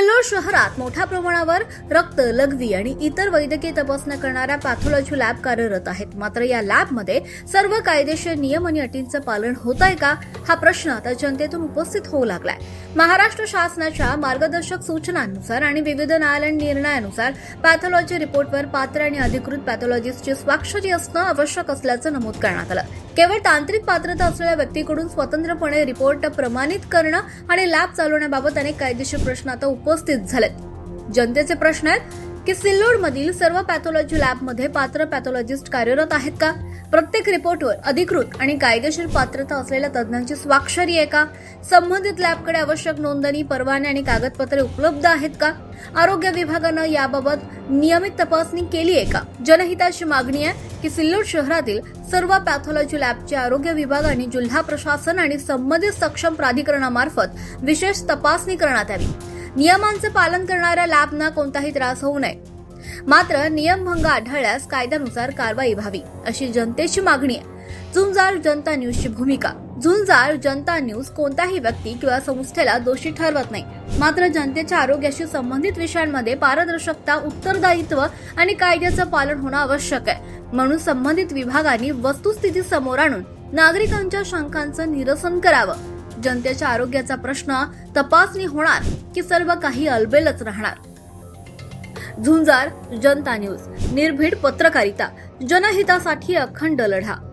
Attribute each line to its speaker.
Speaker 1: सिल्लोड शहरात मोठ्या प्रमाणावर रक्त, लघवी आणि इतर वैद्यकीय तपासण्या करणाऱ्या पॅथॉलॉजी लॅब कार्यरत आहेत. मात्र या लॅबमध्ये सर्व कायदेशीर नियम आणि अटींचं पालन होत आहे का, हा प्रश्न आता जनतेतून उपस्थित होऊ लागलाय. महाराष्ट्र शासनाच्या मार्गदर्शक सूचनांनुसार आणि विविध न्यायालयीन निर्णयानुसार पॅथॉलॉजी रिपोर्टवर पात्र आणि अधिकृत पॅथॉलॉजिस्टची स्वाक्षरी असणं आवश्यक असल्याचं नमूद करण्यात आलं. केवळ तांत्रिक पात्रता असलेल्या व्यक्तीकडून स्वतंत्रपणे रिपोर्ट प्रमाणित करणं आणि लॅब चालवण्याबाबत अनेक कायदेशीर प्रश्न आता उपस्थित झालेत. जनतेचे प्रश्न आहेत की सिल्लोडमधील सर्व पॅथॉलॉजी लॅबमध्ये पात्र पॅथॉलॉजिस्ट कार्यरत आहेत का? प्रत्येक रिपोर्टवर अधिकृत आणि कायदेशीर पात्रता असलेल्या तज्ज्ञांची स्वाक्षरी आहे का? संबंधित लॅबकडे आवश्यक नोंदणी, परवाने आणि कागदपत्रे उपलब्ध आहेत का? आरोग्य विभागानं याबाबत नियमित तपासणी केली आहे का? जनहिताची मागणी आहे की सिल्लोड शहरातील सर्व पॅथॉलॉजी लॅबचे आरोग्य विभाग आणि जिल्हा प्रशासन आणि संबंधित सक्षम प्राधिकरणामार्फत विशेष तपासणी करण्यात यावी. नियमांचे पालन करणाऱ्या लॅबना कोणताही त्रास होऊ नये. मात्र नियमभंग आढळल्यास कायद्यानुसार कारवाई व्हावी, अशी जनतेची मागणी आहे. झुंजार जनता न्यूजची भूमिका. झुंजार जनता न्यूज कोणत्याही व्यक्ती किंवा संस्थेला दोषी ठरवत नाही. मात्र जनतेच्या आरोग्याशी संबंधित विषयांमध्ये पारदर्शकता, उत्तरदायित्व आणि कायद्याचं पालन होणं आवश्यक आहे. म्हणून संबंधित विभागांनी वस्तुस्थिती समोर आणून नागरिकांच्या शंकांचं निरसन करावं. जनतेच्या आरोग्याचा प्रश्न तपासणी होणार की सर्व काही अलबेलच राहणार? झुंजार जनता न्यूज, निर्भीड पत्रकारिता, जनहितासाठी अखंड लढा.